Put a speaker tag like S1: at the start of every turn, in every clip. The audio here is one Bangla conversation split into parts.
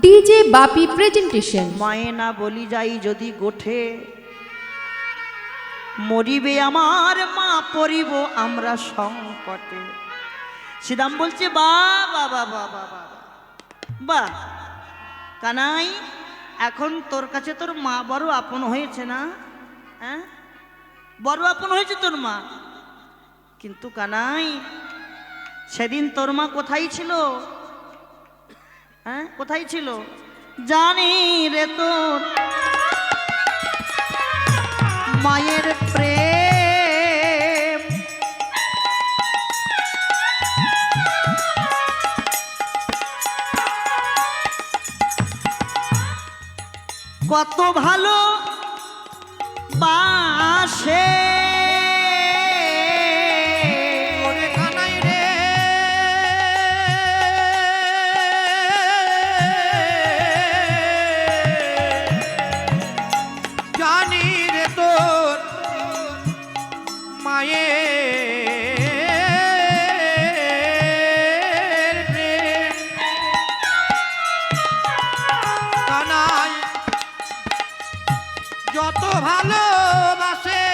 S1: ডিজে বাপি প্রেজেন্টেশন।
S2: মায়েনা বলি যাই যদি গোঠে, মরিবে আমার মা, পড়িব আমরা সংকটে। শ্রীরাম বলছে বা বা বা বা বা বা বা কানাই, এখন তোর কাছে তোর মা বড় আপন হয়েছে না? হ্যাঁ, বড় আপন হয়েছে তোর মা। কিন্তু কানাই, সেদিন তোর মা কোথায় ছিল? হ্যাঁ, কোথায় ছিল? জানি রে তোর মায়ের প্রেম কত ভালো বাসে।
S3: যত ভালোবাসে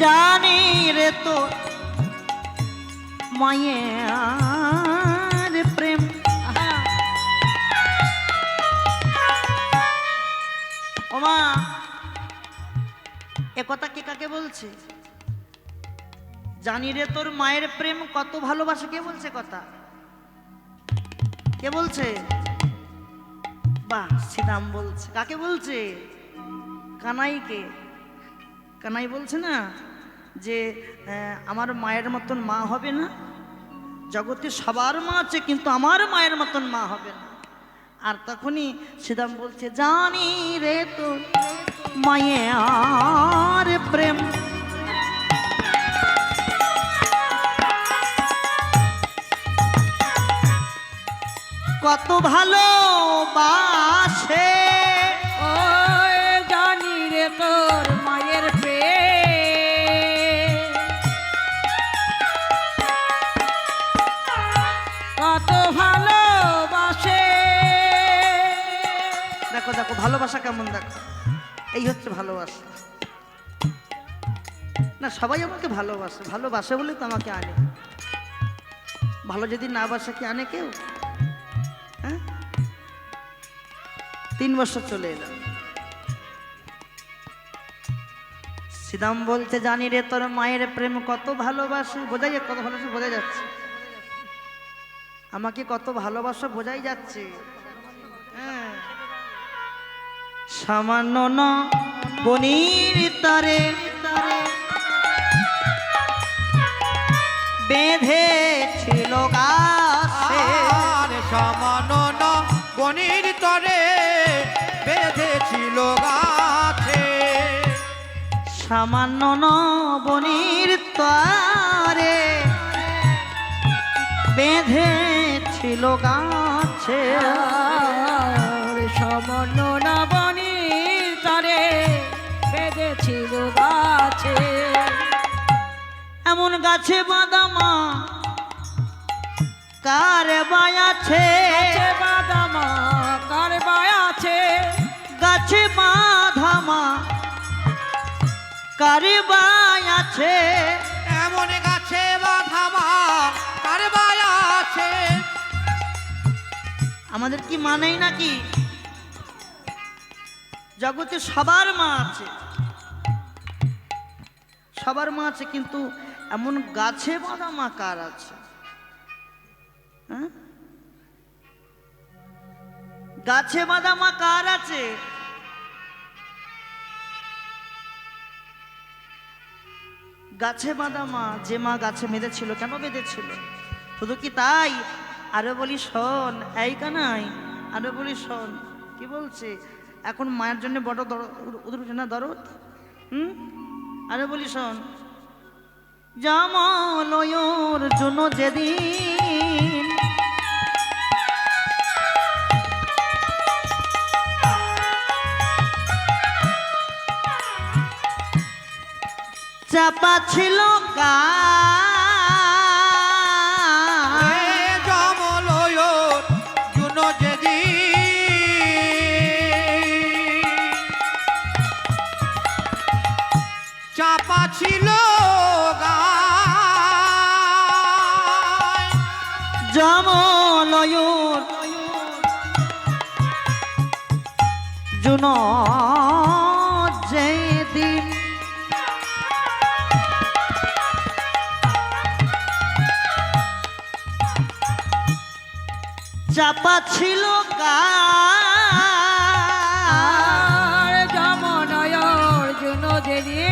S2: জানি রে তো মায়ের প্রেম। ওমা, এ কথা কে কাকে বলছে? জানি রে তোর মায়ের প্রেম কত ভালোবাসে, কে বলছে কথা? কে বলছে? বাহ, শ্রীরাম বলছে। কাকে বলছে? কানাইকে। কানাই বলছে না যে আমার মায়ের মতন মা হবে না, জগতে সবার মা আছে কিন্তু আমার মায়ের মতন মা হবে না। আর তখনই শ্রীরাম বলছে জানি রে তো মায়ের প্রেম কত ভালোবাসে।
S3: ও জানি রে তোর মায়ের প্রেম কত ভালোবাসে।
S2: দেখো দেখো ভালোবাসা কেমন, দেখো এই হচ্ছে ভালোবাসা। না, সবাই আমাকে ভালোবাসে, ভালোবাসে বলে তো আমাকে আনে। ভালো যদি না বাসে কি আনে কেউ? হ্যাঁ, 3 বছর চলে এলাম। শ্রীরাম বলছে জানি রে তোর মায়ের প্রেম কত ভালোবাসে। বোঝাই, কত ভালোবাসে বোঝা যাচ্ছে, আমাকে কত ভালোবাসা বোঝাই যাচ্ছে। হ্যাঁ, সামান্য ন বনির তারে বেঁধেছিল গাছে।
S3: সমান বনির তরে বেঁধেছিল গাছে।
S2: সামান্য ন বনির তারে বেঁধেছিল গাছে।
S3: সমান বনির তরে বেঁধেছিল গাছে।
S2: এমন গাছে বাঁধা মা কার বায়াছে?
S3: বাদামা কার বায়াছে?
S2: গাছে বাঁধা মা কার বায়াছে?
S3: এমন গাছে বাঁধা মা কার বায়াছে?
S2: আমাদের কি মানেই নাকি? জগতে সবার মা আছে, সবার মা আছে, কিন্তু এমন গাছে বাঁধা মা কার আছে? হ্যাঁ, গাছে বাঁধা মা কার আছে? গাছে বাঁধা মা, যে মা গাছে বেঁধেছিল। কেন বেঁধেছিল? শুধু কি তাই? আরো বলি শোন, এই কানাই, আরো বলি শোন কি বলছে। এখন মায়ের জন্য বড় দরদ উঠে না, দরদ। আরো বলি শোন, জামালয়র জন্য যেদিন চাপা ছিল
S3: জমলয় জুনো
S2: অর্জুন যেদিন চাপা ছিল গা
S3: আর যমনয় অর্জুন দেবে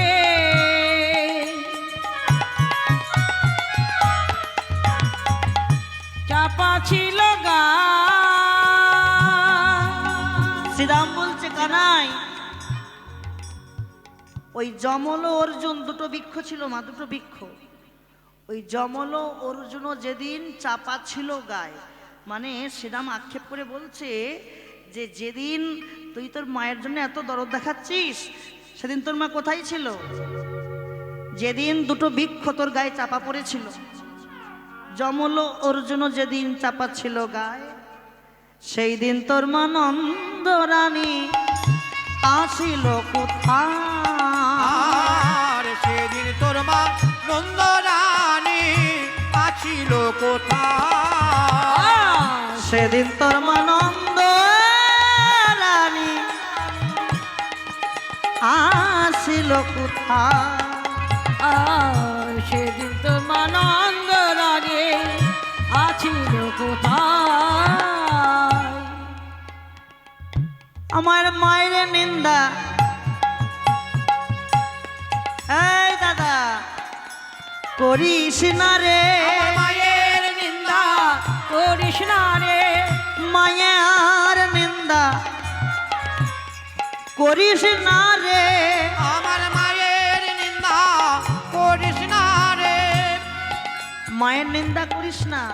S3: চাপা ছিল গা।
S2: শ্রীরাম বলছে কানাই ওই যমল অর্জুন দুটো বৃক্ষ ছিল মা, দুটো বৃক্ষ। ওই যমল অর্জুন যেদিন চাপা ছিল গায়ে, মানে শ্রীরাম আক্ষেপ করে বলছে যে যেদিন তুই তোর মায়ের জন্য এত দরদ দেখাচ্ছিস সেদিন তোর মা কোথায় ছিল? যেদিন দুটো বৃক্ষ তোর গায়ে চাপা পড়েছিল, যমল অর্জুন যেদিন চাপা ছিল গায়ে, সেই দিন তোর মা নন্দ রানী আসিল কোথায়?
S3: আর সেদিন তোর মা নন্দরানী আছিল কোথায়?
S2: সেদিন তোর মা নন্দ রানী আসিল কোথায়?
S3: আর সেদিন তোর মা নন্দরানী আছিল কোথায়?
S2: আমার মায়ের নিন্দা, এই দাদা করিস না রে,
S3: আমার মায়ের নিন্দা করিস না রে,
S2: মায়ের নিন্দা করিস না রে,
S3: আমার মায়ের নিন্দা করিস না রে।
S2: মায়ের নিন্দা করিস না।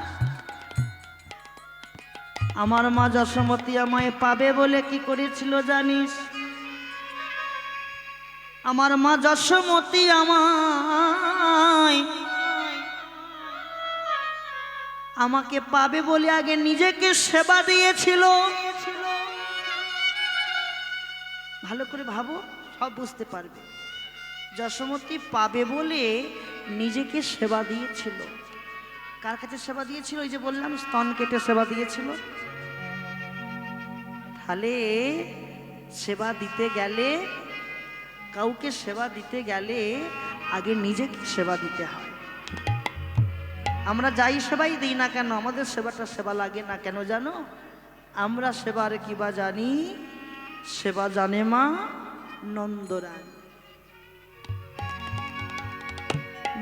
S2: আমার মা যশোমতী আমায় পাবে বলে কি করেছিল জানিস? আমার মা যশোমতী আমাকে পাবে বলে আগে নিজেকে সেবা দিয়েছিল। ভালো করে ভাবো, সব বুঝতে পারবে। যশোমতী পাবে বলে নিজেকে সেবা দিয়েছিল। কার কাছে সেবা দিয়েছিল? ওই যে বললাম স্তন কেটে সেবা দিয়েছিল। তাহলে সেবা দিতে গেলে, কাউকে সেবা দিতে গেলে আগে নিজেকে সেবা দিতে হয়। আমরা যাই সেবাই দিই না কেন, আমাদের সেবাটা সেবা লাগে না কেন জানো? আমরা সেবার কিবা জানি, সেবা জানে মা নন্দরানী।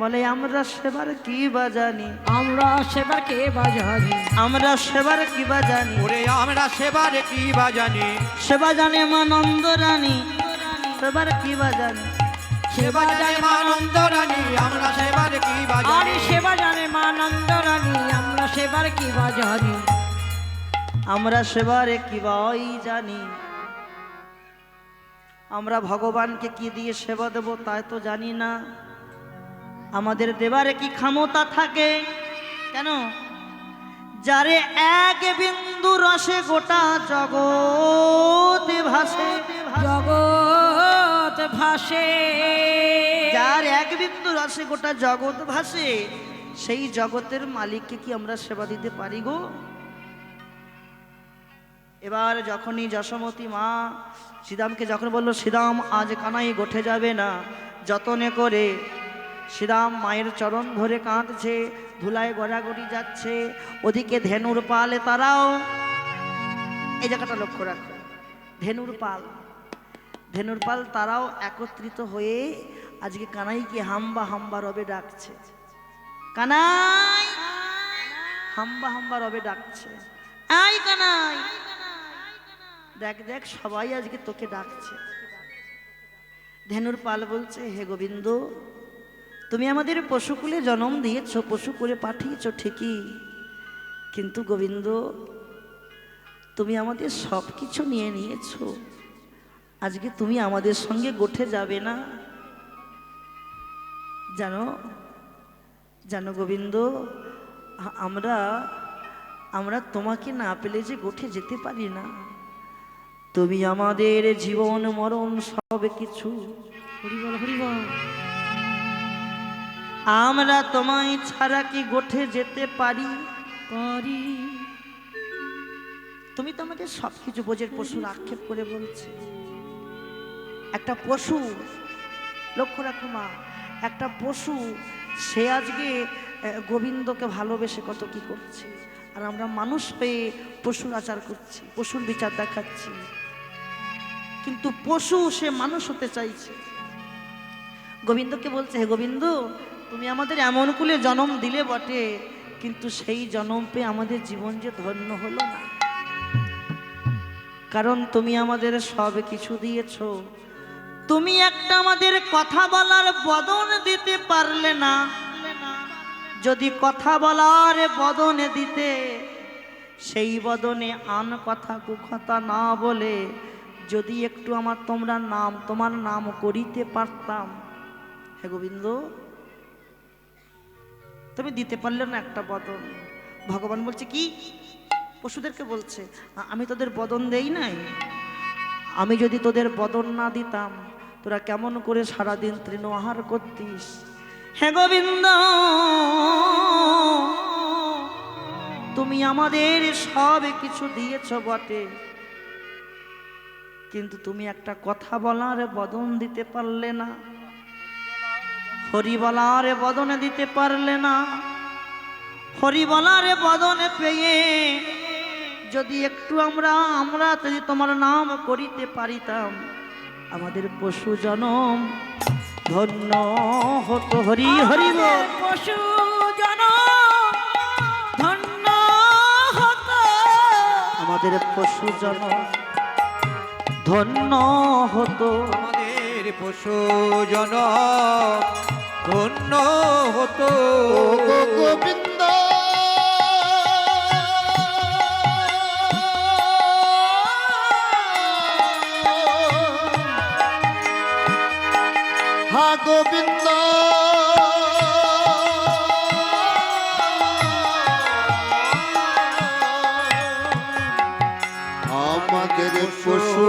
S2: বলে আমরা সেবার কি বা জানি,
S3: আমরা সেবার কে বাজানি,
S2: আমরা সেবার কি বা জানি,
S3: ওরে আমরা সেবার কি বাজানি,
S2: সেবা জানে মা নন্দরানী, সেবার কি বা জানি,
S3: সেবা জানে মা নন্দরানী, আমরা সেবার কি বাজানি, সেবা জানে মা নন্দরানী, আমরা সেবার কি বাজানি,
S2: আমরা সেবারে কি বাই জানি। আমরা ভগবানকে কি দিয়ে সেবা দেব তাই তো জানি না। আমাদের দেবারে কি ক্ষমতা থাকে? কেন? যারে এক বিন্দু রসে গোটা জগৎ ভাসে,
S3: জগৎ ভাসে,
S2: যার এক বিন্দু রসে গোটা জগৎ ভাসে, সেই জগতের মালিককে কি আমরা সেবা দিতে পারি গো? এবার যখনই যশোমতী মা শ্রীরামকে যখন বলল শ্রীরাম আজ কানাই গোঠে যাবে না, যতনে করে শ্রীরাম মায়ের চরণ ধরে কাঁদছে, ধুলায় গড়াগড়ি যাচ্ছে। ওদিকে ধেনুর পাল তারাও, এই জায়গাটা লক্ষ্য রাখো, ধেনুর পাল তারাও একত্রিত হয়ে আজকে কানাইকে হাম্বা হাম্বা রবে ডাকছে। কানাই হাম্বা হাম্বা রবে ডাকছে, আই কানাই দেখ দেখ সবাই আজকে তোকে ডাকছে। ধেনুর পাল বলছে হে গোবিন্দ, তুমি আমাদের পশুকুলে জন্ম দিয়েছ, পশু করে পাঠিয়েছ ঠিকই, কিন্তু গোবিন্দ তুমি আমাদের সব কিছু নিয়ে নিয়েছ, আজকে তুমি আমাদের সঙ্গে গোঠে যাবে না? জানো জানো গোবিন্দ, আমরা তোমাকে না পেলে যে গোঠে যেতে পারি না। তুমি আমাদের জীবন মরণ সব কিছু,
S3: হরিবল হরিবল,
S2: আমরা তোমায় ছাড়া কি গোঠে যেতে পারি?
S3: পারি
S2: তুমি তো আমাদের সব কিছু বোঝের পশুর আক্ষেপ করে বলছে। একটা পশু, লক্ষ্য রাখো মা, একটা পশু সে আজকে গোবিন্দকে ভালোবেসে কত কি করছে, আর আমরা মানুষ হয়ে পশুর আচার করছি, পশুর বিচার দেখাচ্ছি। কিন্তু পশু সে মানুষ হতে চাইছে। গোবিন্দকে বলছে, হে গোবিন্দ, তুমি আমাদের এমন কুলে জন্ম দিলে বটে, কিন্তু সেই জন্ম পেয়ে আমাদের জীবন যে ধন্য হলো না। কারণ তুমি আমাদের সব কিছু দিয়েছো, তুমি একটা আমাদের কথা বলার বদন দিতে পারলে না। যদি কথা বলার বদনে দিতে, সেই বদনে আন কথা কুকথা না বলে যদি একটু তোমার নাম করিতে পারতাম। হে গোবিন্দ, তুমি দিতে পারলে না একটা বদন। ভগবান বলছে কি, পশুদেরকে বলছে, আমি তোদের বদন দেই নাই। আমি যদি তোদের বদন না দিতাম, তোরা কেমন করে সারাদিন তৃণ আহার করতিস। হে গোবিন্দ, তুমি আমাদের সব কিছু দিয়েছ বটে, কিন্তু তুমি একটা কথা বলার বদন দিতে পারলে না, হরি বলার বদনে দিতে পারলে না। হরি বলার বদনে পেয়ে যদি একটু আমরা যদি তোমার নাম করিতে পারিতাম, আমাদের পশু জনম ধন্য হতো। হরি হরি বল।
S3: পশু জনম ধন্য হতো,
S2: আমাদের পশু জনম ধন্য হতো।
S4: আমাদের পশু জন ধন্য হতো।
S5: গোবিন্দ হা গোবিন্দ আমাদের পশু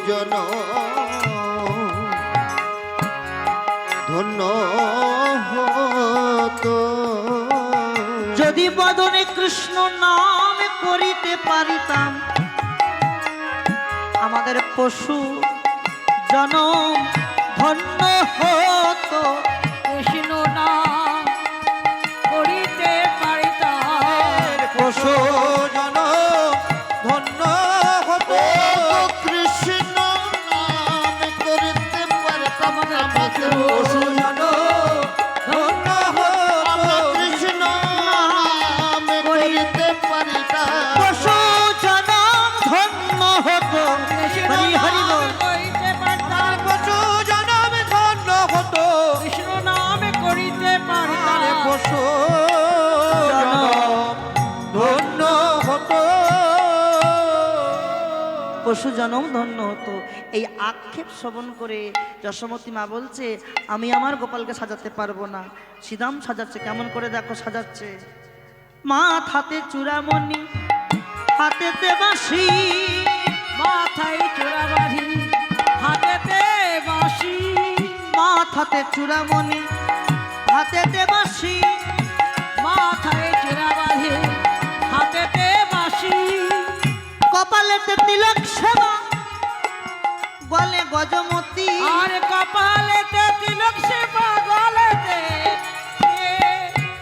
S5: জন ধন্য হতো।
S2: যদি বদনে কৃষ্ণ নাম করিতে পারিতাম, আমাদের পশু জনম ধন্য হতো।
S3: কৃষ্ণ নাম করিতে পারিতাম,
S4: পশু জন ধন্য হতো।
S5: কৃষ্ণ নাম করিতে পারতাম, আমাদের
S4: পশু জন ধন্য হতো।
S5: কৃষ্ণ নাম করিতে পারিতাম।
S2: পশু জনম ধন্য হতো।
S3: কৃষ্ণ
S2: হরি হরি
S3: নাম
S2: বল।
S3: করিতে পারতাম,
S4: পশু জনম ধন্য হতো।
S3: কৃষ্ণ নাম করিতে পারতাম।
S4: পশু জনম ধন্য হতো।
S2: পশু জনম ধন্য হতো। এই আক্ষেপ শ্রবণ করে যশোমতী মা বলছে, আমি আমার গোপালকে সাজাতে পারবো না। শ্রীরাম সাজাচ্ছে, কেমন করে দেখো সাজাচ্ছে। মাথাতে চূড়ামণি, হাতেতে বাঁশি,
S3: মাথায় চূড়া বাঁধি, হাতেতে বাঁশি,
S2: মাথাতে চূড়ামণি, হাতেতে বাঁশি,
S3: মাথায় চূড়া বাঁধে, হাতেতে বাঁশি,
S2: কপালেতে তিলক সেবা, গলে গজমতি।
S3: আর কপালেতে তিলক সেবা, গলেতে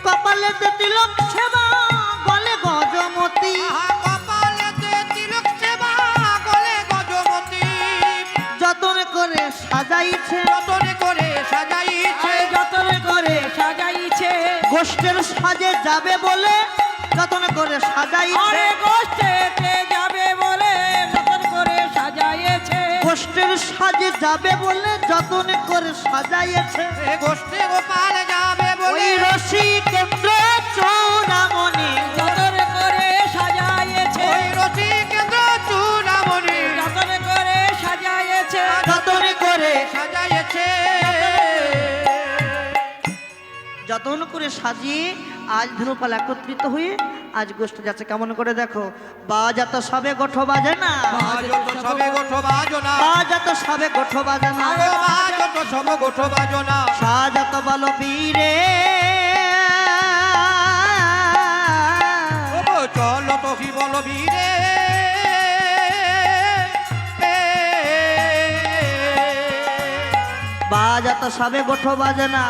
S2: কপালেতে তিলক সেবা, গলে গজমতি।
S4: কপালেতে তিলক সেবা, গলে গজমতি।
S2: যতন করে সাজাইছে,
S4: যতনে করে সাজাইছে,
S3: যতন করে সাজাইছে,
S2: গোষ্ঠের সাজে যাবে বলে যতন করে সাজাইছে।
S3: আরে গোষ্ঠেতে যাবে বলে যতন করে সাজাইছে,
S2: গোষ্ঠের সাজে যাবে বলে যতন করে সাজাইছে।
S4: এ গোষ্ঠী গোপাল যাবে
S2: ওই
S4: বলে
S2: রসি কেন্দ্র চূড়ামণি,
S3: যতন করে সাজাইছে,
S4: ওই রসি কেন্দ্র চূড়ামণি
S3: যতন করে সাজাইছে,
S2: যতন করে
S4: সাজাইছে।
S2: যতন করে সাজিয়ে আজ ধনুপাল একত্রিত হয়ে আজ গোষ্ঠ যাচ্ছে। কেমন করে দেখো, বাজাত সবে গোঠ বাজে না,
S4: বাজত সবে গোঠ বাজনা,
S2: বাজাত সবে গোঠ বাজে না,
S4: আরো বাজত সব গোঠ বাজনা।
S2: সাজাত বল বীরে,
S4: চল তো কি বল বীরে,
S2: বাজাত সবে গোঠো বাজনা,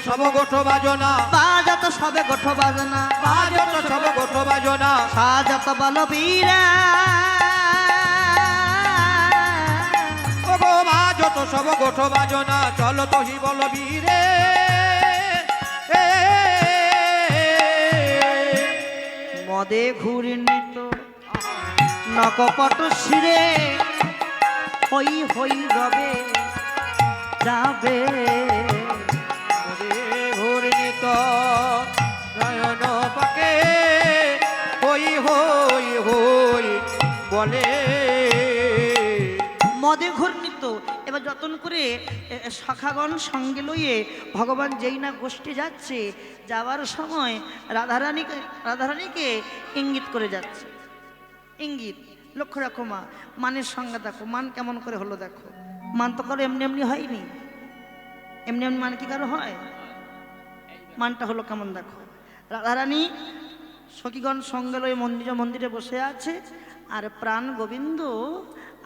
S4: সব গোঠো বাজনা,
S2: বাজাত সবে গোঠো বাজনা,
S4: বাজত সব গোঠো বাজনা,
S2: সাজাত বলবীরা,
S4: ও গো বাজত সব গোঠো বাজনা, চলো তো হি বল বীরে।
S2: মদে ঘূর্ণিত নকপট শিরে হই হই রবে যাবে।
S4: ওরে ঘূর্ণিত নয়ন পাকে হই হই হই বলে।
S2: মদে ঘূর্ণিত। এবার যতন করে শাখাগণ সঙ্গে লইয়ে ভগবান যেই না গোষ্ঠী যাচ্ছে, যাওয়ার সময় রাধারানীকে ইঙ্গিত করে যাচ্ছে। ইঙ্গিত লক্ষ্য রাখো মা, মানের সঙ্গে দেখো, মান কেমন করে হলো দেখো। মান তো কারো এমনি এমনি হয়নি, এমনি এমনি মান কি কারো হয়? মানটা হলো কেমন দেখো। রাধারানী সখীগণ সঙ্গে লয়ে মন্দিরে বসে আছে, আর প্রাণ গোবিন্দ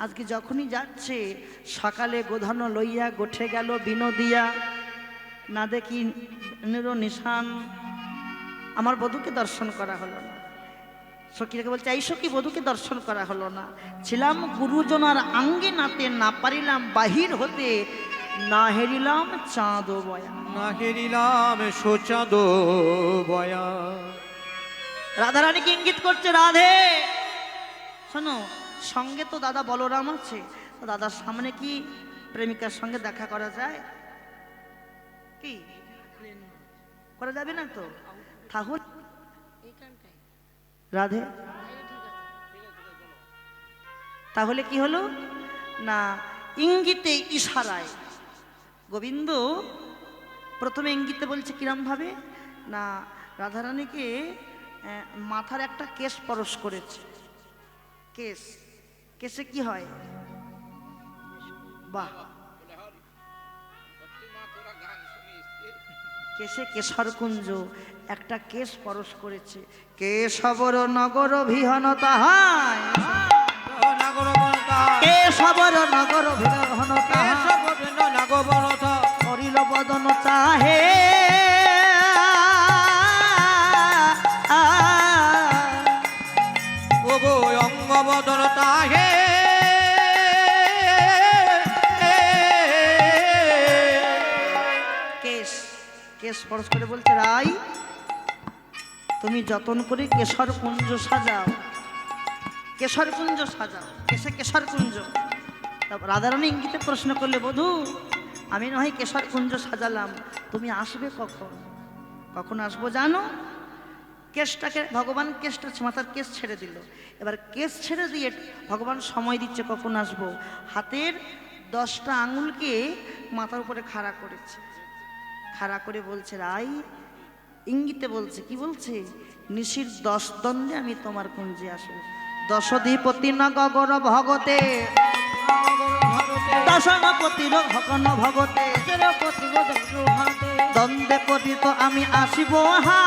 S2: আজকে যখনই যাচ্ছে, সকালে গোধানো লইয়া গোঠে গেল বিনোদিয়া, না দেখি নিশান, আমার বধূকে দর্শন করা হলো না। সখীরাকে বলছে, এই সখী বধূকে দর্শন করা হলো না, ছিলাম গুরুজনার আঙ্গে নাতে, না পারিলাম বাহির হতে, না হেরিলাম চাঁদ বয়া।
S4: না হেরিলাম সোচাঁদ বয়া।
S2: রাধারানীকে ইঙ্গিত করছে, রাধে শোনো, সঙ্গে তো দাদা বলরাম আছে, তো দাদার সামনে কি প্রেমিকার সঙ্গে দেখা করা যায়? কি করা যাবে না তো? তাহলে রাধে, তাহলে কি হলো না, ইঙ্গিতে ইশারায় গোবিন্দ প্রথমে ইঙ্গিতে বলছে কিরম ভাবে না, রাধারানীকে মাথার একটা কেশ পরশ করেছে। কেশে কি হয়? বাহ, কেশে কেশর কুঞ্জ, একটা কেশ পরশ করেছে। কেশবর নগর বিহন তাহায়, কেশবর নগর বিহন তাহায়, করিল বদন চাহে,
S4: ও গো অঙ্গ বদন তাহে।
S2: কেশ স্পর্শ করে বলছে, রাই তুমি যতন করে কেশর কুঞ্জ সাজাও, কেশর কুঞ্জ সাজাও, কেশে কেশর কুঞ্জ। রাধারানী ইঙ্গিতে প্রশ্ন করলে, বধূ আমি নয় কেশর কুঞ্জ সাজালাম, তুমি আসবে কখন? কখন আসবো জানো? কেশটাকে ভগবান কেশটা মাথার কেশ ছেড়ে দিল, এবার কেশ ছেড়ে দিয়ে ভগবান সময় দিচ্ছে কখন আসবো। হাতের 10টা আঙুলকে মাথার উপরে খাড়া করেছে, খাড়া করে বলছে, রাই ইঙ্গিতে বলছে, কি বলছে, নিশির 10 দণ্ডে আমি তোমার কুঞ্জে আসবো। দশধিপতি নগর ভগতে, দশনপতির ভগন ভগতে, দ্বন্দ্বে পতিত আমি আসিব হা।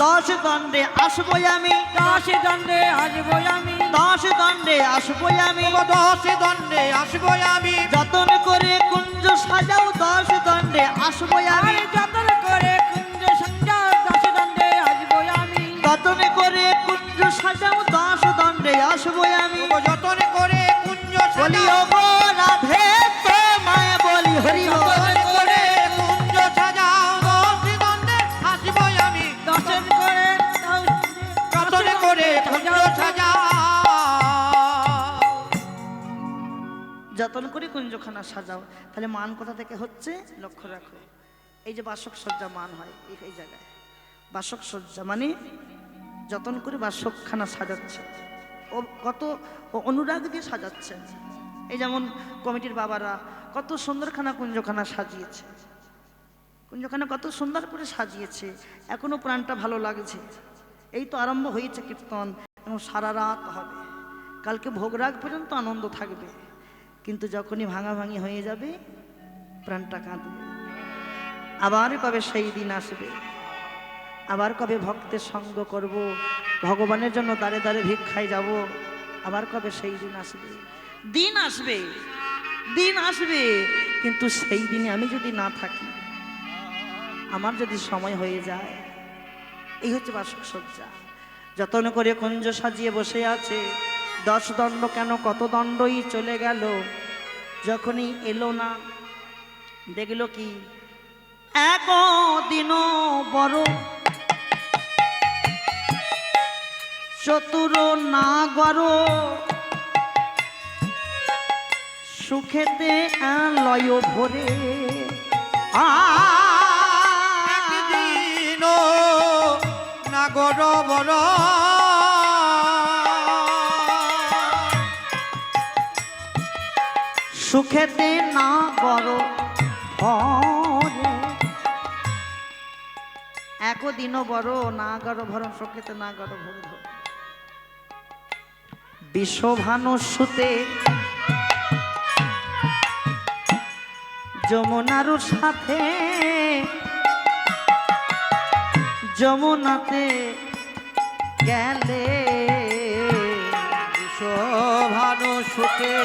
S2: দশ দণ্ডে আসবো আমি,
S3: 10 দণ্ডে আসবো আমি,
S2: 10 দণ্ডে আসবো আমি,
S4: 10 দণ্ডে আসবো আমি,
S2: যতন করে কুঞ্জ সাজাও 10 দণ্ডে আসবো আমি,
S3: যতন করে কুঞ্জ সাজাও 10 দণ্ডে আসবো আমি,
S2: যতন করে কুঞ্জ সাজাও 10 দণ্ডে আসবো আমি,
S4: যতন করে কুঞ্জ
S2: বলি ও গো রাধে তোমায় বলি হরি বল।
S4: যতন করে কুঞ্জ সাজাও 10 দণ্ডে আসবো আমি,
S3: দর্শন করে
S4: যতন করে কুঞ্জ সাজাও।
S2: যতন করে কুঞ্জখানা সাজাও। তাহলে মান কোথা থেকে হচ্ছে লক্ষ্য রাখো। এই যে বাসক সজ্জা মান হয় এই জায়গায়, বাসক সজ্জা মানে যতন করে বাসকখানা সাজাচ্ছে, ও কত অনুরাগ দিয়ে সাজাচ্ছে। এই যেমন কমিটির বাবারা কত সুন্দরখানা কুঞ্জখানা সাজিয়েছে, কুঞ্জখানা কত সুন্দর করে সাজিয়েছে, এখনো প্রাণটা ভালো লাগছে। এই তো আরম্ভ হয়েছে কীর্তন, এবং সারা রাত হবে, কালকে ভোগরাগ পর্যন্ত আনন্দ থাকবে, কিন্তু যখনই ভাঙাভাঙি হয়ে যাবে প্রাণটা কাঁদবে। আবার কবে সেই দিন আসবে, আবার কবে ভক্তের সঙ্গ করব, ভগবানের জন্য দাঁড়ে দাঁড়ে ভিক্ষায় যাব, আবার কবে সেই দিন আসবে? দিন আসবে, দিন আসবে, কিন্তু সেই দিনে আমি যদি না থাকি, আমার যদি সময় হয়ে যায়, এই হচ্ছে বাসক সজ্জা। যতন করে কুঞ্জ সাজিয়ে বসে আছে, 10 দণ্ড কেন কত দণ্ডই চলে গেল, যখনই এলো না দেখলো কি একদিনও বড় চতুর নাগর, সুখেতে লয় ভরে
S4: একদিন নাগর বড়
S2: সুখেতে নাগর ভরে, একদিনও বড় নাগর ভরণ, সুখেতে নাগর ভরে। বিশ্বভানু সুতে যমুনার সাথে যমুনাতে গেলে,
S4: শোভানু সুখে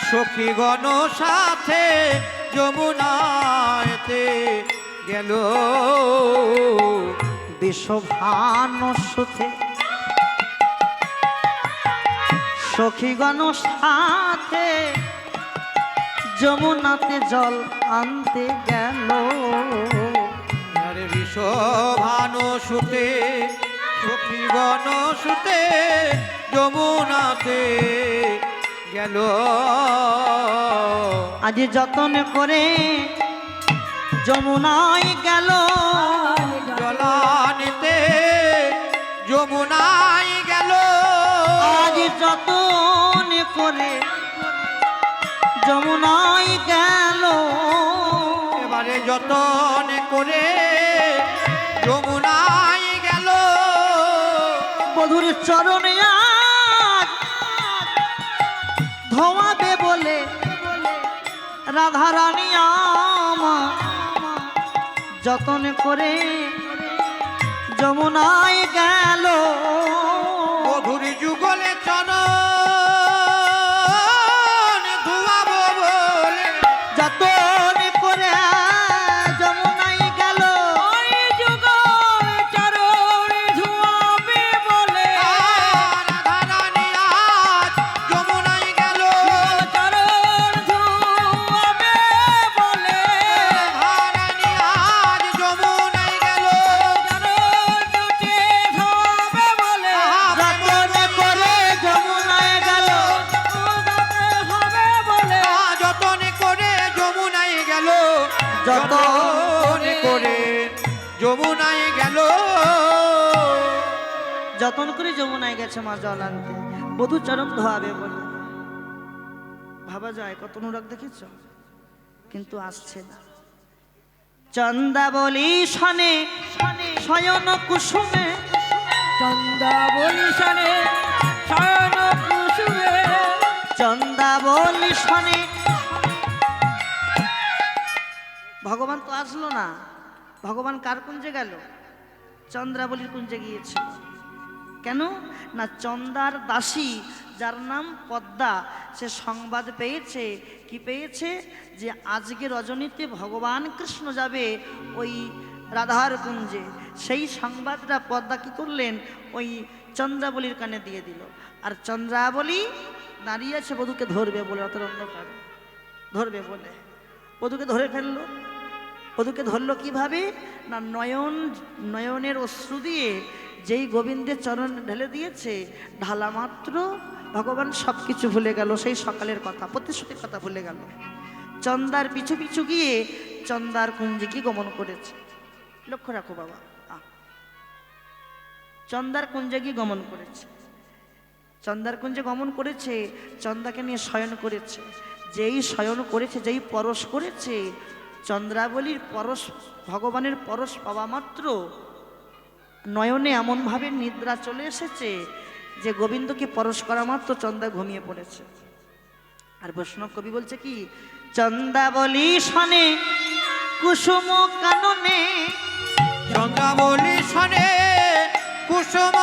S4: সখীগণ সাথে যমুনাতে গেল।
S2: বিশ্বভানু সুতে সখীগণ সাথে যমুনাতে জল আনতে গেল।
S4: আরে বিশ্বভানু সুতে সখীগণ সুতে যমুনাতে গেল।
S2: আজ যতন করে যমুনায় গেল,
S4: জলানিতে যমুনায় গেল।
S2: আজ যতন করে যমুনায় গেল,
S4: এবারে যতন করে যমুনায় গেল।
S2: বধুর চরণে আজ ধোয়াবে বলে রাধারানী আমার, যতন করে যমুনায় গেল।
S4: মধুর যুগলে চরণ ধুয়াবো বলে
S2: যতন করে যমুনায় গেল,
S4: রাধারানী আজ যমুনায় গেল। রাধারানী আজ যমুনায় গেল।
S2: যতন করে যমুনায় গেল,
S4: যতন করে যমুনায় গেল।
S2: যতন
S4: করে যমুনায় গেল।
S2: যতন করে যমুনায় গেছে মা জল আনতে, বধূ চরণ ধোয়াবে বলে। ভাবা যায় কত অনুরাগ দেখেছ, কিন্তু আসছে না। চন্দা বলি শনে শয়ন কুসুমে,
S3: চন্দা বলি শনে শয়ন কুসুমে,
S2: চন্দা বলি শনে। ভগবান তো আসলো না, ভগবান কার কুঞ্জে গেল? চন্দ্রাবলীর কুঞ্জে গিয়েছিল। কেন না, চন্দার দাসী যার নাম পদ্মা, সে সংবাদ পেয়েছে। কি পেয়েছে? যে আজকে রজনীতে ভগবান কৃষ্ণ যাবে ওই রাধার কুঞ্জে। সেই সংবাদটা পদ্মা কি করলেন, ওই চন্দ্রাবলীর কানে দিয়ে দিল। আর চন্দ্রাবলী দাঁড়িয়ে আছে বধূকে ধরবে বলে, রাতের অন্ধকারে ধরবে বলে বধূকে ধরে ফেললো। বধূকে ধরলো কিভাবে না, নয়নের অশ্রু দিয়ে যেই গোবিন্দের চরণ ঢেলে দিয়েছে, ঢালা মাত্র ভগবান সব কিছু ভুলে গেল। সেই সকালের কথা, প্রতিশ্রুতির কথা ভুলে গেল। চন্দার পিছু পিছু গিয়ে চন্দার কুঞ্জে কি গমন করেছে, লক্ষ্য রাখো বাবা। চন্দার কুঞ্জে গিয়ে গমন করেছে, চন্দার কুঞ্জে গমন করেছে, চন্দাকে নিয়ে শয়ন করেছে। যেই শয়ন করেছে, যেই পরশ করেছে, চন্দ্রাবলীর পরশ, ভগবানের পরশ পাওয়া মাত্র নয়নে এমনভাবে নিদ্রা চলে এসেছে যে গোবিন্দকে পরশ করা মাত্র চন্দা ঘুমিয়ে পড়েছে। আর বৈষ্ণব কবি বলছে কি, চন্দাবলী শনে কুসুম কাননে
S4: চন্দ্রাবলী সনে কুসুম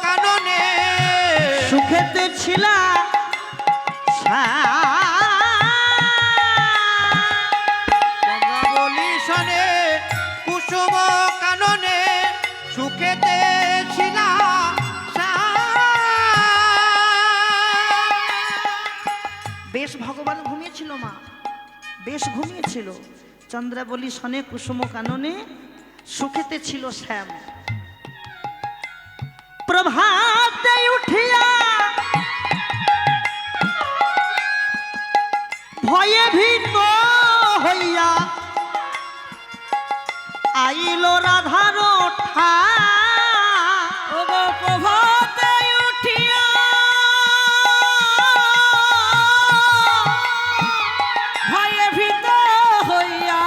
S4: কাননে
S2: সুখেতে ছিলা
S4: চন্দ্রাবলী সনে কুসুম কাননে সুখেতে ছিলা
S2: বেশ ভগবান ঘুমিয়েছিল মা, বেশ ঘুমিয়েছিল। চন্দ্রাবলী সনে কুসুম কাননে সুখেতে ছিল শ্যাম। প্রভাতে উঠিয়া ভয়ে ভীত হইয়া আইল রাধার ঠা
S3: ওগো প্রভাতে উঠিয়া ভয়ে ভীত হইয়া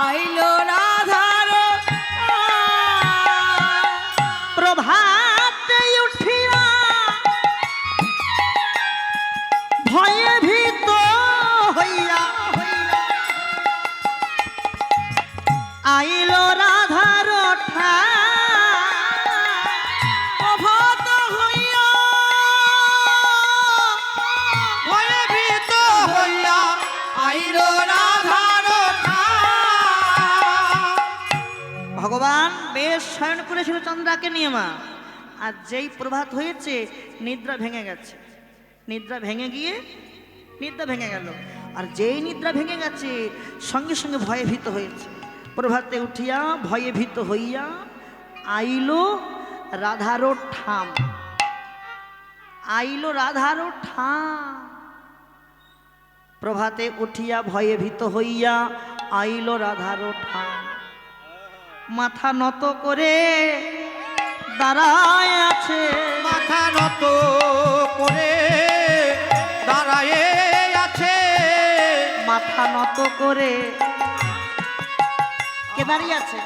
S3: আইলো রাধার
S2: প্রভাতে উঠিয়া ভয়ে ভীত হইয়া আইল রাধার ঠা
S3: প্রভাত হইয়া
S4: ভয়ে ভীত হইয়া আইল রাধার
S2: ভগবান বেশ শয়ন করেছিল চন্দ্রাকে নিয়ে মা। আর যেই প্রভাত হয়েছে নিদ্রা ভেঙে গেছে, নিদ্রা ভেঙে গিয়ে নিদ্রা ভেঙে গেল। আর যেই নিদ্রা ভেঙে গেছে সঙ্গে সঙ্গে ভয়ে ভীত হয়েছে। প্রভাতে উঠিয়া ভয়ে ভীত হইয়া আইলো রাধারো ঠাম, আইলো রাধারো ঠাম। প্রভাতে উঠিয়া ভয়ে ভীত হইয়া আইলো রাধারো ঠাম। মাথা নত করে দাঁড়ায় আছে,
S4: মাথা নত করে দাঁড়ায় আছে,
S2: মাথা নত করে কে দাঁড়িয়ে আছে?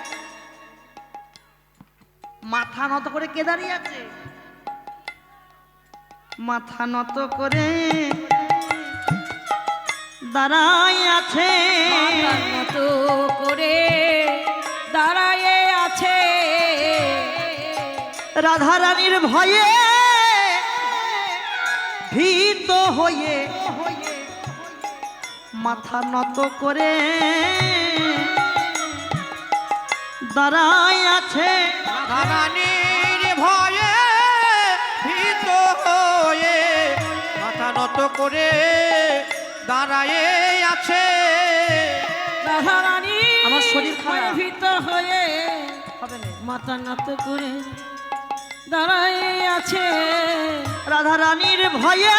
S2: মাথা নত করে কে দাঁড়িয়ে আছে? মাথা নত করে দাঁড়ায় আছে,
S3: মাথার মতো করে দাঁড়ায়ে আছে
S2: রাধারানীর ভয়ে ভীত হয়ে মাথা নত করে দাঁড়ায় আছে।
S4: রাধারানীর ভয়ে ভীত হয়ে মাথা নত করে দাঁড়ায় আছে।
S3: রাধারানী
S2: আমার শরীর খারাপ।
S3: ভীত হয়ে
S2: হবে না।
S3: মাথা নত করে দাঁড়ায়ে আছে
S2: রাধারানীর ভয়ে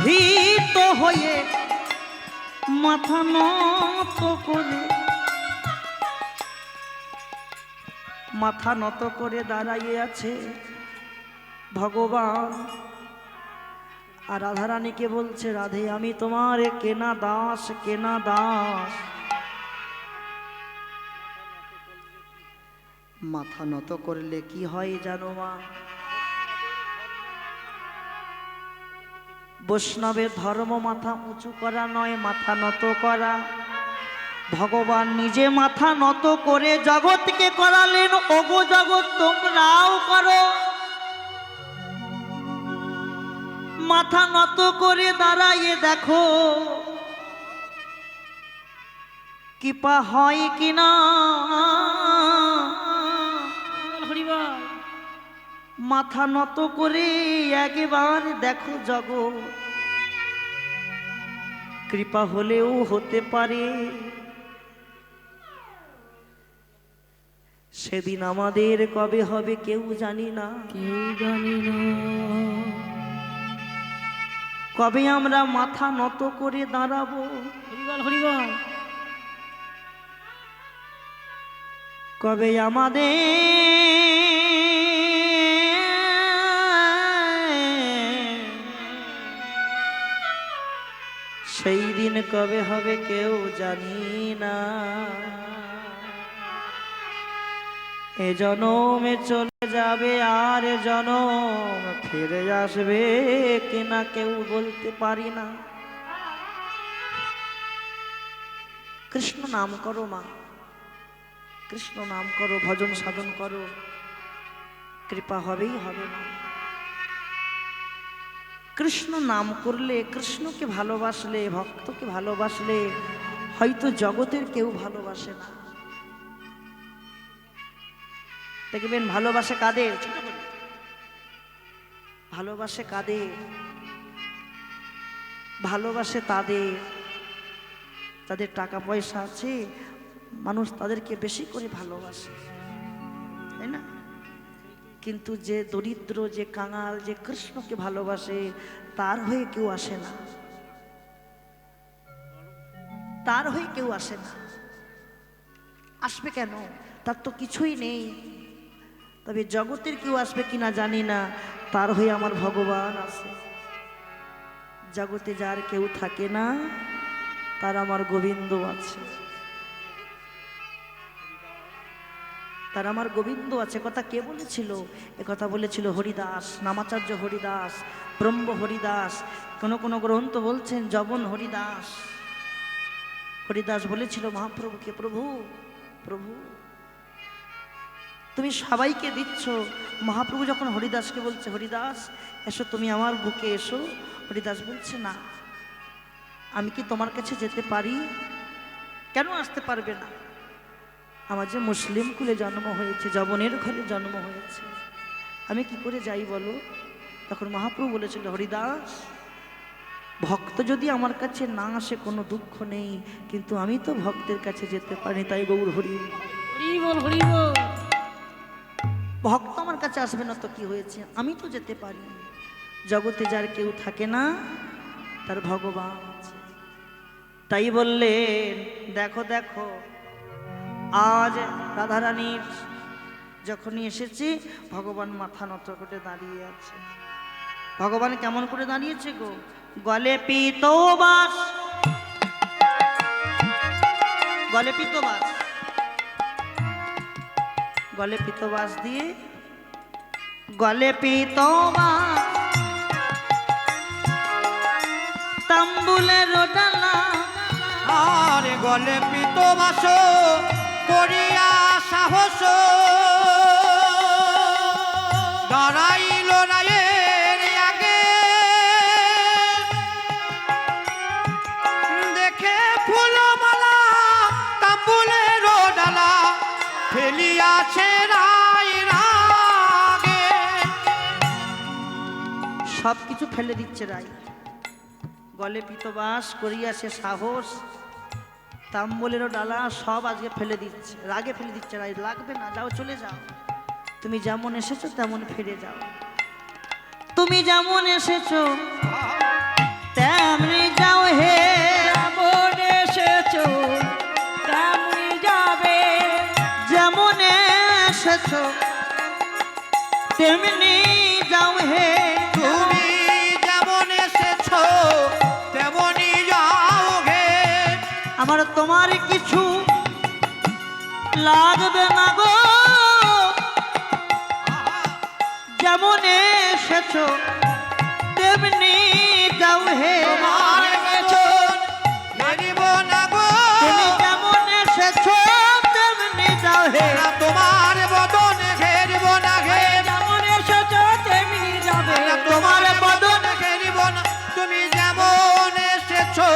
S2: ভীত হয়ে মাথা নত করে, মাথা নত করে দাঁড়াইয়ে আছে ভগবান। আর রাধারানীকে বলছে, রাধে আমি তোমার কেনা দাস, কেনা দাস। মাথা নত করলে কি হয় জানো মা? বৈষ্ণবের ধর্ম মাথা উঁচু করা নয়, মাথা নত করা। ভগবান নিজে মাথা নত করে জগৎকে করালেন, ওগো জগৎ তোমরাও করো। মাথা নত করে দাঁড়াইয়ে দেখো কৃপা হয় কিনা।
S3: হরিবল
S2: মাথা নত করে একবার দেখো জগৎ, কৃপা হলেও হতে পারে। সেদিন আমাদের কবে হবে কেউ জানি না,
S3: কেউ জানি না
S2: কবে আমরা মাথা নত করে দাঁড়াবো।
S3: হরিবল হরিবল
S2: কবে আমাদের সেই দিন কবে হবে কেউ জানি না। এ জনমে চলে যাবে আর এ জনম ফিরে আসবে কিনা কেউ বলতে পারি না। কৃষ্ণ নাম করো মা, কৃষ্ণ নাম করো, ভজন সাধন করো, কৃপা হবেই হবে মা। কৃষ্ণ নাম করলে, কৃষ্ণকে ভালোবাসলে, ভক্তকে ভালোবাসলে হয়তো জগতের কেউ ভালোবাসে না। দেখবেন ভালোবাসে কাদের? ছোট করে ভালোবাসে কাদের? ভালোবাসে তাদের যাদের টাকা পয়সা আছে, মানুষ তাদেরকে বেশি করে ভালোবাসে, তাই না? কিন্তু যে দরিদ্র, যে কাঙাল, যে কৃষ্ণকে ভালোবাসে তার হয়ে কেউ আসে না, তার হয়ে কেউ আসে না। আসবে কেন? তার তো কিছুই নেই। তবে জগতের কেউ আসবে কিনা জানি না, তার হয়ে আমার ভগবান আছে। জগতে যার কেউ থাকে না, তার আমার গোবিন্দ আছে, তার আমার গোবিন্দ আছে। কথা কে বলেছিল? কথা বলেছিল হরিদাস, নামাচার্য হরিদাস, ব্রহ্ম হরিদাস। কোন গ্রন্থ বলছেন জবন হরিদাস। হরিদাস বলেছিল মহাপ্রভুকে, প্রভু প্রভু তুমি সবাইকে দিচ্ছ। মহাপ্রভু যখন হরিদাসকে বলছে, হরিদাস এসো তুমি আমার বুকে এসো, হরিদাস বলছে না, আমি কি তোমার কাছে যেতে পারি? কেন আসতে পারবে না? আমার যে মুসলিম কুলে জন্ম হয়েছে, জবনের ঘরে জন্ম হয়েছে, আমি কি করে যাই বলো? তখন মহাপ্রভু বলেছিল, হরিদাস ভক্ত যদি আমার কাছে না আসে কোনো দুঃখ নেই, কিন্তু আমি তো ভক্তের কাছে যেতে পারি, তাই গৌর হরি
S3: বল, হরি বল।
S2: ভক্ত আমার কাছে আসবে না তো কি হয়েছে, আমি তো যেতে পারি। জগতে যার কেউ থাকে না, তার ভগবান আছে। তাই বললেন, দেখো দেখো আজ রাধারানীর যখনই এসেছি, ভগবান মাথা নত করে দাঁড়িয়ে আছে। ভগবান কেমন করে দাঁড়িয়েছে গো? গলে পিতবাস, গলে পিতবাস, গলে পিতবাস দিয়ে, গলে পিতবাস তাম্বুলের ডালা,
S4: আর গলে পিতবাস করিয়া সাহস দাঁড়াইল রায়ের আগে, দেখে ফুলমালা তাম্বুলের ডালা ফেলিয়াছে রায় রাগে।
S2: সব কিছু ফেলে দিচ্ছে রাই। গলে পিতবাস করিয়াছে সাহস, তাম্বুলেরও ডালা সব আজকে ফেলে দিচ্ছে, রাগে ফেলে দিচ্ছে রাই। লাগবে না, যাও চলে যাও, তুমি যেমন এসেছো তেমন ফিরে যাও। তুমি যেমন এসেছো তেমনি যাও হে,
S3: যেমন এসেছো তেমনি যাবে,
S2: যেমন এসেছো তেমনি যাও হে।
S4: তুমি যেমন এসেছো তেমনি যাও গে,
S2: আমার তোমার কিছু লাগবে না গো, যেমন এসেছো তেমনি যাও হে।
S4: তোমার পেছন ফিরিব না গো,
S2: তুমি যেমন এসেছো তেমনি যাও হে।
S4: না তোমার বদন ঘেরিব না ঘে,
S3: যেমন এসেছো তেমনি যাবে,
S4: না তোমার বদন ঘেরিব না। তুমি যেমন এসেছো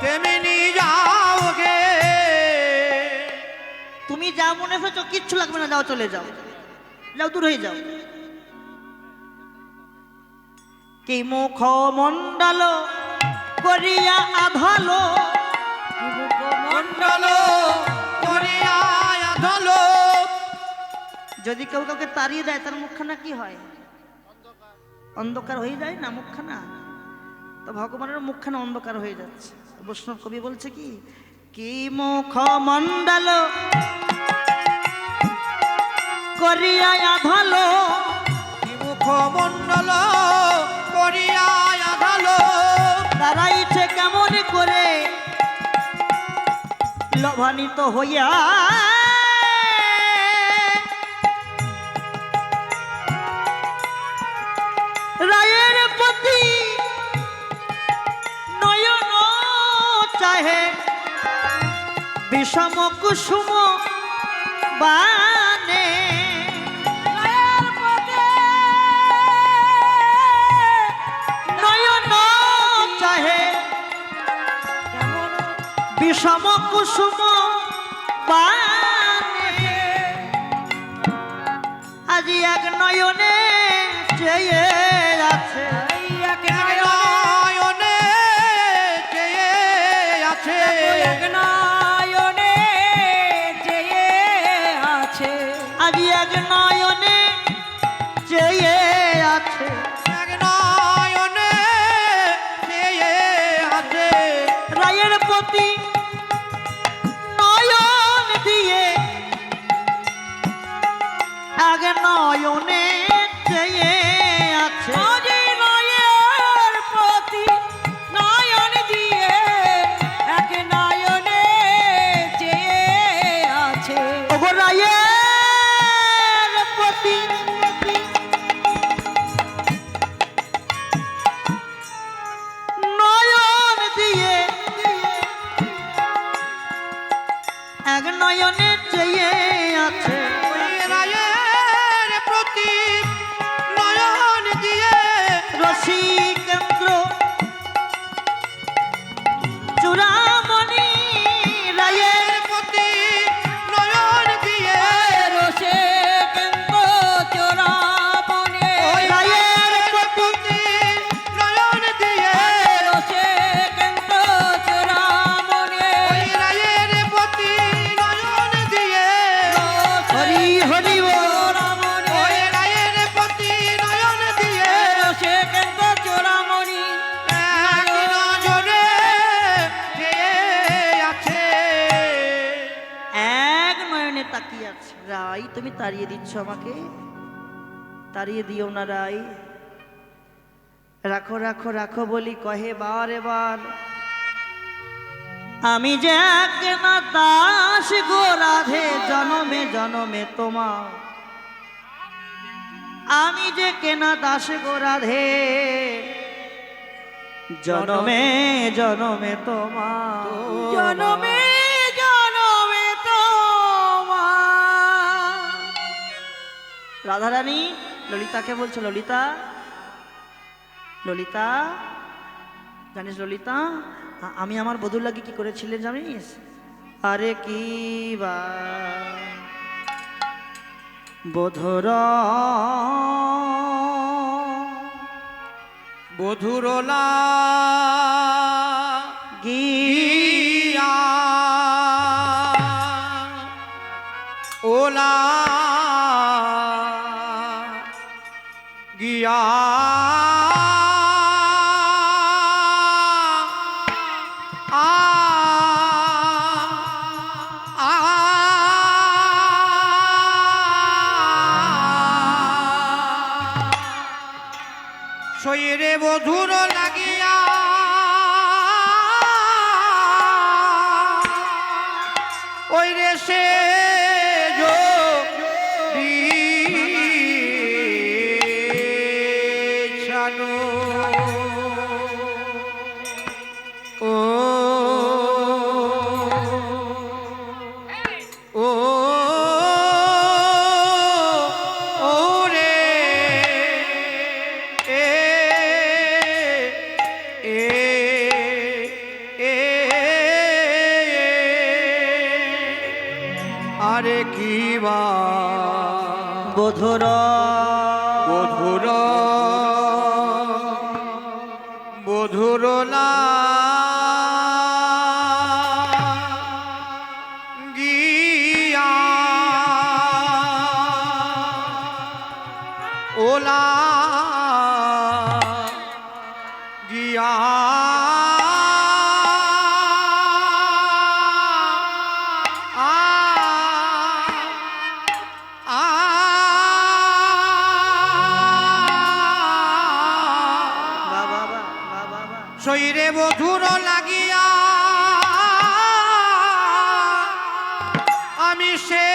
S4: তেমনি যাও গে,
S2: তুমি যেমন এসেছো কিচ্ছু লাগবে না, যাও চলে যাও, যাও দূর হয়ে যাও। কি মুখ মণ্ডল করিয়া আধালো,
S4: মণ্ডল করিয়া আধলো।
S2: যদি কেউ কাউকে তাড়িয়ে দেয় তার মুখখানা কি হয়? অন্ধকার হয়ে যায় না মুখখানা? তো ভগবানের মুখখানা অন্ধকার হয়ে যাচ্ছে। বৈষ্ণব কবি বলছে কি, কি মুখ মণ্ডল করিয়া আধালো,
S4: মুখ মণ্ডল করিয়া আধালো,
S2: দাঁড়াইছে কেমন করে লভান্বিত হইয়া, রায়ের প্রতি নয়ন চাহে বিষম কুসুম বানে নয়ন চাহে বিষম কুসুম বানে আজি এক নয়নে চেয়ে আছে
S3: এক নয়নে
S4: চেয়ে আছে
S3: এক নয়নে চেয়ে আছে
S2: আজি এক নয়নে চেয়ে আছে
S4: এক নয়নে চেয়ে আছে
S2: রায়ের প্রতি নয়ন দিয়ে এক নয়নে চেয়ে আছে
S3: আজি নয়ের প্রতি নয়ন দিয়ে এক নয়নে চেয়ে আছে
S2: ওগো রায়ের প্রতি নয়ন দিয়ে এক নয়নে চেয়ে আছে
S4: ওই রায়ের প্রতি নয়ন দিয়ে
S2: রসিকেন্দ্র চূড়ামণি রায়ের
S4: প্রতি নয়ন দিয়ে
S3: রসে কেন্দ্র চোরামনে
S2: ওই রায়ের
S4: প্রতি নয়ন দিয়ে
S3: রসে কেন্দ্র চোরামনে
S4: ওই রায়ের প্রতি নয়ন দিয়ে
S2: হরি হরি বল
S3: চোরামনে
S4: ওই রায়ের প্রতি নয়ন দিয়ে
S3: রসে কেন্দ্র চোরামনি
S4: এক নজরে চেয়ে আছে
S2: এক নয়নে তাকিয়ে আছে রাই তুমি তাড়িয়ে দিচ্ছ আমাকে তাড়িয়ে দিও না রাই রাখো রাখো রাখো বলি কহে বার এবার আমি যে এক না দাস গো রাধে জনমে জনমে তোমার আমি যে কেনা দাস গো রাধে জনমে জনমে তোমার
S3: জনমে জনমে তোমার
S2: রাধারানী ললিতাকে বলছো ললিতা ললিতা জানিস ললিতা আমি আমার বধূর লাগি কি করেছিলেন জানিস আরে কি বা বধুর
S4: বধুরলা
S2: গিয়া
S4: ওলা গিয়া শরীরে বধুর লাগিয়া ওই রে সে ছানো ও ও ও রে এ এ এ আরে কি বা
S2: বধুর
S4: বধুর বধুরলা গিয়া ওলা গিয়া শরীরে বধুর লাগিয়া আমি সে